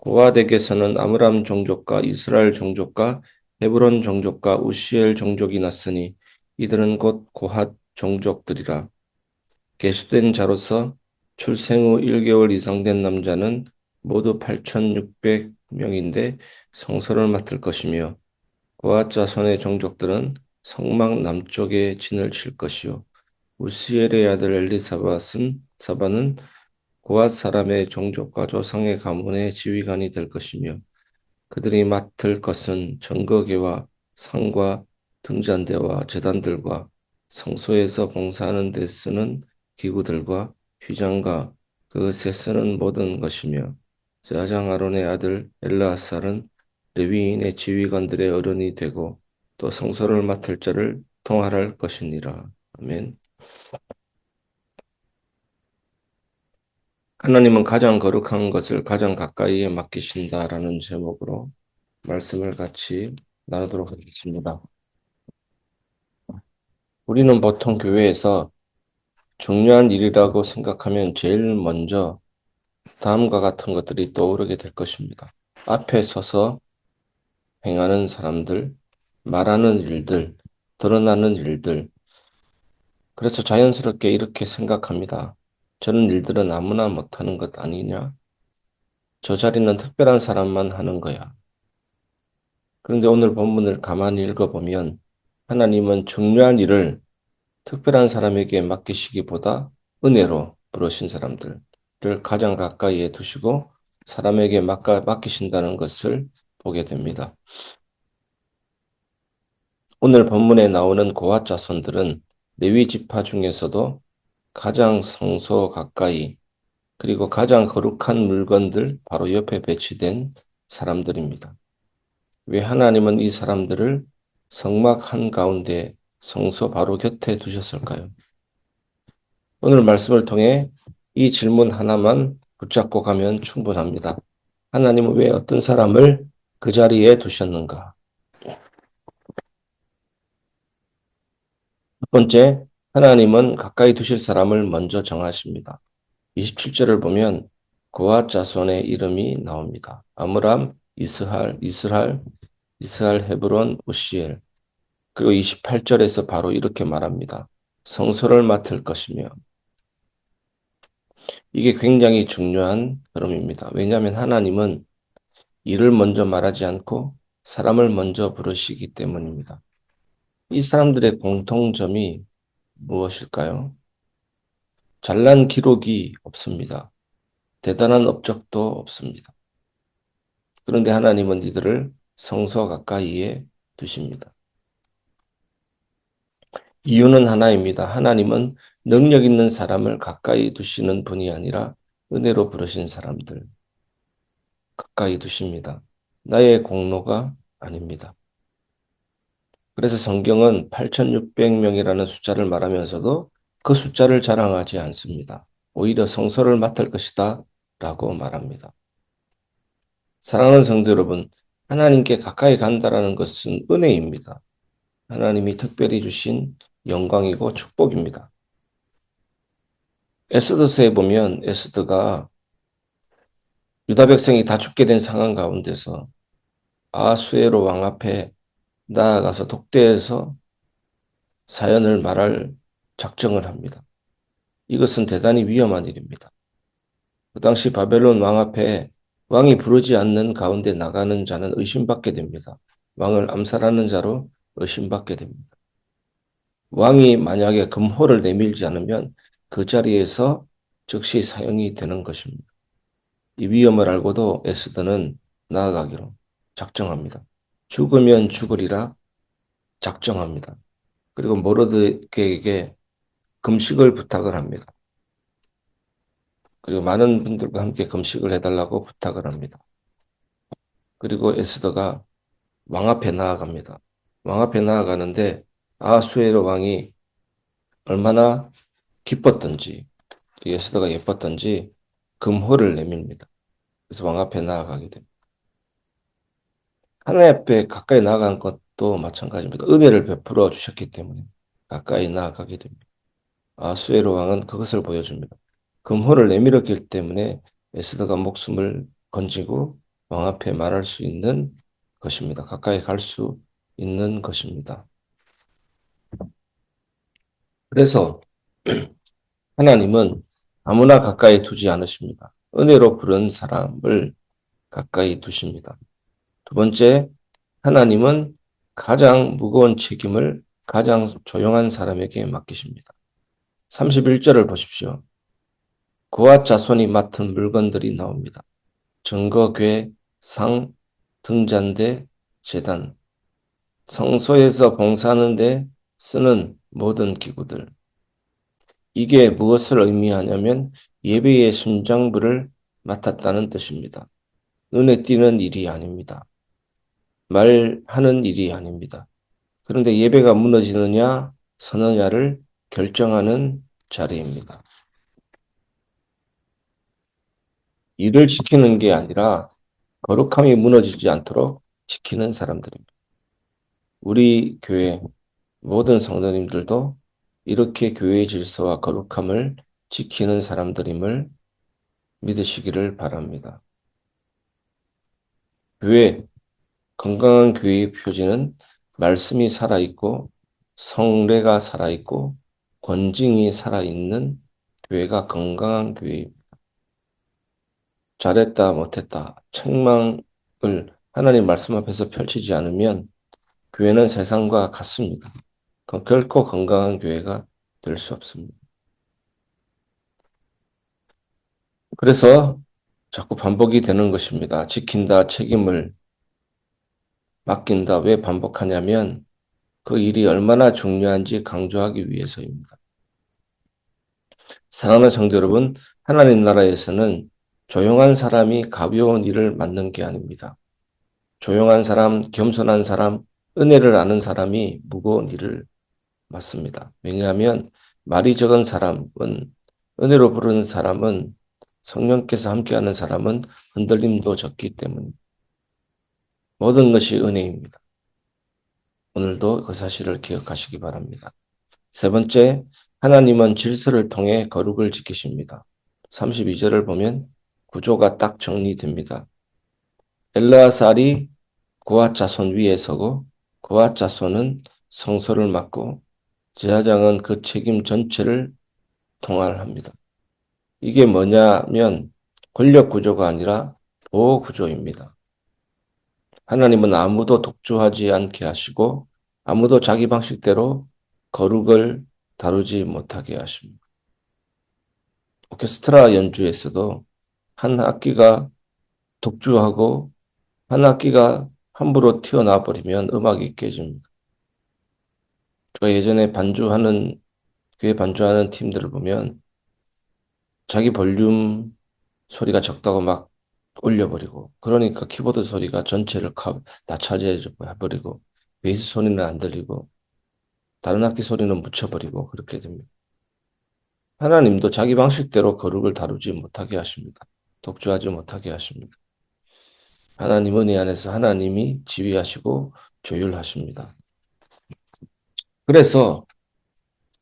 고아덱에서는 아므람 종족과 이스라엘 종족과 헤브론 종족과 우시엘 종족이 났으니 이들은 곧 고핫 종족들이라. 계수된 자로서 출생 후 1개월 이상 된 남자는 모두 8,600명인데 성소를 맡을 것이며 고핫 자손의 종족들은 성막 남쪽에 진을 칠 것이요 우시엘의 아들 사바는 고핫 사람의 종족과 조상의 가문의 지휘관이 될 것이며 그들이 맡을 것은 증거계와 상과 등잔대와 제단들과 성소에서 봉사하는 데 쓰는 기구들과 휘장과 그것에 쓰는 모든 것이며 제사장 아론의 아들 엘르아살은 레위인의 지휘관들의 어른이 되고 또 성소를 맡을 자를 통할할 것이니라. 아멘. 하나님은 가장 거룩한 것을 가장 가까이에 맡기신다라는 제목으로 말씀을 같이 나누도록 하겠습니다. 우리는 보통 교회에서 중요한 일이라고 생각하면 제일 먼저 다음과 같은 것들이 떠오르게 될 것입니다. 앞에 서서 행하는 사람들, 말하는 일들, 드러나는 일들. 그래서 자연스럽게 이렇게 생각합니다. 저런 일들은 아무나 못하는 것 아니냐? 저 자리는 특별한 사람만 하는 거야. 그런데 오늘 본문을 가만히 읽어보면 하나님은 중요한 일을 특별한 사람에게 맡기시기보다 은혜로 부르신 사람들을 가장 가까이에 두시고 사람에게 맡기신다는 것을 보게 됩니다. 오늘 본문에 나오는 고핫 자손들은 레위 지파 중에서도 가장 성소 가까이 그리고 가장 거룩한 물건들 바로 옆에 배치된 사람들입니다. 왜 하나님은 이 사람들을 성막 한가운데 성소 바로 곁에 두셨을까요? 오늘 말씀을 통해 이 질문 하나만 붙잡고 가면 충분합니다. 하나님은 왜 어떤 사람을 그 자리에 두셨는가? 첫 번째, 하나님은 가까이 두실 사람을 먼저 정하십니다. 27절을 보면 고핫 자손의 이름이 나옵니다. 아므람, 이스할, 헤브론, 우시엘. 그리고 28절에서 바로 이렇게 말합니다. 성소를 맡을 것이며 이게 굉장히 중요한 흐름입니다. 왜냐하면 하나님은 일을 먼저 말하지 않고 사람을 먼저 부르시기 때문입니다. 이 사람들의 공통점이 무엇일까요? 잘난 기록이 없습니다. 대단한 업적도 없습니다. 그런데 하나님은 이들을 성소 가까이에 두십니다. 이유는 하나입니다. 하나님은 능력 있는 사람을 가까이 두시는 분이 아니라 은혜로 부르신 사람들 가까이 두십니다. 나의 공로가 아닙니다. 그래서 성경은 8,600명이라는 숫자를 말하면서도 그 숫자를 자랑하지 않습니다. 오히려 성소를 맡을 것이다 라고 말합니다. 사랑하는 성도 여러분, 하나님께 가까이 간다라는 것은 은혜입니다. 하나님이 특별히 주신 영광이고 축복입니다. 에스더서에 보면 에스더가 유다 백성이 다 죽게 된 상황 가운데서 아수에로 왕 앞에 나아가서 독대해서 사연을 말할 작정을 합니다. 이것은 대단히 위험한 일입니다. 그 당시 바벨론 왕 앞에 왕이 부르지 않는 가운데 나가는 자는 의심받게 됩니다. 왕을 암살하는 자로 의심받게 됩니다. 왕이 만약에 금호를 내밀지 않으면 그 자리에서 즉시 사형이 되는 것입니다. 이 위험을 알고도 에스더는 나아가기로 작정합니다. 죽으면 죽으리라 작정합니다. 그리고 모르드게에게 금식을 부탁을 합니다. 그리고 많은 분들과 함께 금식을 해달라고 부탁을 합니다. 그리고 에스더가 왕 앞에 나아갑니다. 왕 앞에 나아가는데 아수에로 왕이 얼마나 기뻤던지 에스더가 예뻤던지 금호를 내밉니다. 그래서 왕 앞에 나아가게 됩니다. 하나님 앞에 가까이 나아간 것도 마찬가지입니다. 은혜를 베풀어 주셨기 때문에 가까이 나아가게 됩니다. 아수에로 왕은 그것을 보여줍니다. 금호를 내밀었기 때문에 에스더가 목숨을 건지고 왕 앞에 말할 수 있는 것입니다. 가까이 갈 수 있는 것입니다. 그래서 하나님은 아무나 가까이 두지 않으십니다. 은혜로 부른 사람을 가까이 두십니다. 두 번째, 하나님은 가장 무거운 책임을 가장 조용한 사람에게 맡기십니다. 31절을 보십시오. 그와 자손이 맡은 물건들이 나옵니다. 증거궤, 상, 등잔대, 제단, 성소에서 봉사하는데 쓰는 모든 기구들. 이게 무엇을 의미하냐면 예배의 심장부를 맡았다는 뜻입니다. 눈에 띄는 일이 아닙니다. 말하는 일이 아닙니다. 그런데 예배가 무너지느냐 서느냐를 결정하는 자리입니다. 일을 지키는 게 아니라 거룩함이 무너지지 않도록 지키는 사람들입니다. 우리 교회 모든 성도님들도 이렇게 교회의 질서와 거룩함을 지키는 사람들임을 믿으시기를 바랍니다. 건강한 교회의 표지는 말씀이 살아있고 성례가 살아있고 권징이 살아있는 교회가 건강한 교회입니다. 잘했다 못했다 책망을 하나님 말씀 앞에서 펼치지 않으면 교회는 세상과 같습니다. 결코 건강한 교회가 될 수 없습니다. 그래서 자꾸 반복이 되는 것입니다. 지킨다, 책임을 맡긴다. 왜 반복하냐면 그 일이 얼마나 중요한지 강조하기 위해서입니다. 사랑하는 성도 여러분, 하나님 나라에서는 조용한 사람이 가벼운 일을 맡는 게 아닙니다. 조용한 사람, 겸손한 사람, 은혜를 아는 사람이 무거운 일을 맡습니다. 왜냐하면 말이 적은 사람은, 은혜로 부르는 사람은, 성령께서 함께하는 사람은 흔들림도 적기 때문에 모든 것이 은혜입니다. 오늘도 그 사실을 기억하시기 바랍니다. 세 번째, 하나님은 질서를 통해 거룩을 지키십니다. 32절을 보면 구조가 딱 정리됩니다. 엘르아살이 고앗 자손 위에 서고 고앗 자손은 성소를 맡고 제사장은 그 책임 전체를 통할합니다. 이게 뭐냐면 권력 구조가 아니라 보호 구조입니다. 하나님은 아무도 독주하지 않게 하시고 아무도 자기 방식대로 거룩을 다루지 못하게 하십니다. 오케스트라 연주에서도 한 악기가 독주하고 한 악기가 함부로 튀어나와 버리면 음악이 깨집니다. 제가 예전에 교회 반주하는 팀들을 보면 자기 볼륨 소리가 적다고 막 올려버리고 그러니까 키보드 소리가 전체를 다 차지해버리고 베이스 소리는 안 들리고 다른 악기 소리는 묻혀버리고 그렇게 됩니다. 하나님도 자기 방식대로 거룩을 다루지 못하게 하십니다. 독주하지 못하게 하십니다. 하나님 은혜 안에서 하나님이 지휘하시고 조율하십니다. 그래서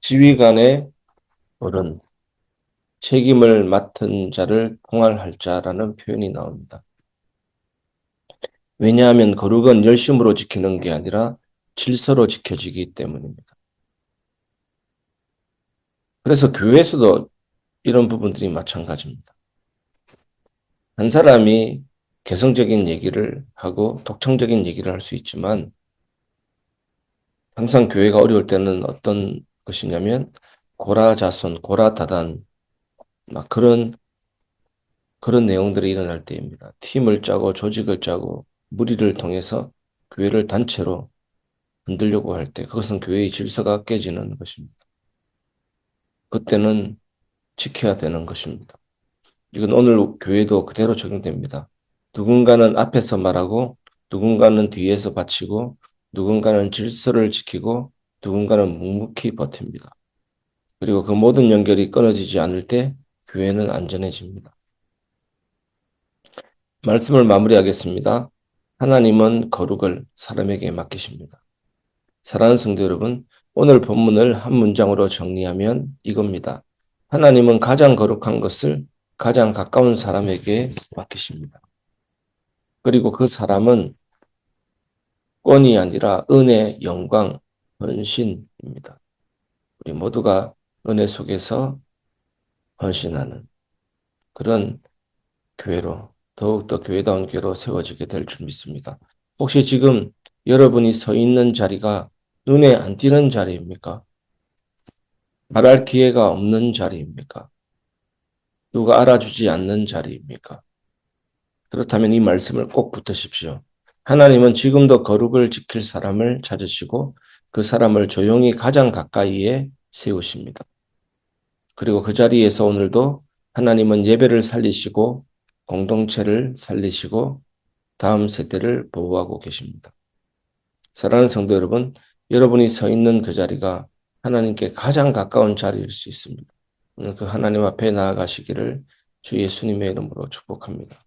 지휘관의 어른, 책임을 맡은 자를 통할할 자라는 표현이 나옵니다. 왜냐하면 거룩은 열심으로 지키는 게 아니라 질서로 지켜지기 때문입니다. 그래서 교회에서도 이런 부분들이 마찬가지입니다. 한 사람이 개성적인 얘기를 하고 독창적인 얘기를 할 수 있지만 항상 교회가 어려울 때는 어떤 것이냐면 고라자손, 고라다단 막 그런 내용들이 일어날 때입니다. 팀을 짜고 조직을 짜고 무리를 통해서 교회를 단체로 흔들려고 할 때 그것은 교회의 질서가 깨지는 것입니다. 그때는 지켜야 되는 것입니다. 이건 오늘 교회도 그대로 적용됩니다. 누군가는 앞에서 말하고 누군가는 뒤에서 바치고 누군가는 질서를 지키고 누군가는 묵묵히 버팁니다. 그리고 그 모든 연결이 끊어지지 않을 때 교회는 안전해집니다. 말씀을 마무리하겠습니다. 하나님은 거룩을 사람에게 맡기십니다. 사랑하는 성도 여러분, 오늘 본문을 한 문장으로 정리하면 이겁니다. 하나님은 가장 거룩한 것을 가장 가까운 사람에게 맡기십니다. 그리고 그 사람은 권이 아니라 은혜, 영광, 헌신입니다. 우리 모두가 은혜 속에서 헌신하는 그런 교회로, 더욱더 교회다운 교회로 세워지게 될 줄 믿습니다. 혹시 지금 여러분이 서 있는 자리가 눈에 안 띄는 자리입니까? 말할 기회가 없는 자리입니까? 누가 알아주지 않는 자리입니까? 그렇다면 이 말씀을 꼭 붙드십시오. 하나님은 지금도 거룩을 지킬 사람을 찾으시고 그 사람을 조용히 가장 가까이에 세우십니다. 그리고 그 자리에서 오늘도 하나님은 예배를 살리시고 공동체를 살리시고 다음 세대를 보호하고 계십니다. 사랑하는 성도 여러분, 여러분이 서 있는 그 자리가 하나님께 가장 가까운 자리일 수 있습니다. 오늘 그 하나님 앞에 나아가시기를 주 예수님의 이름으로 축복합니다.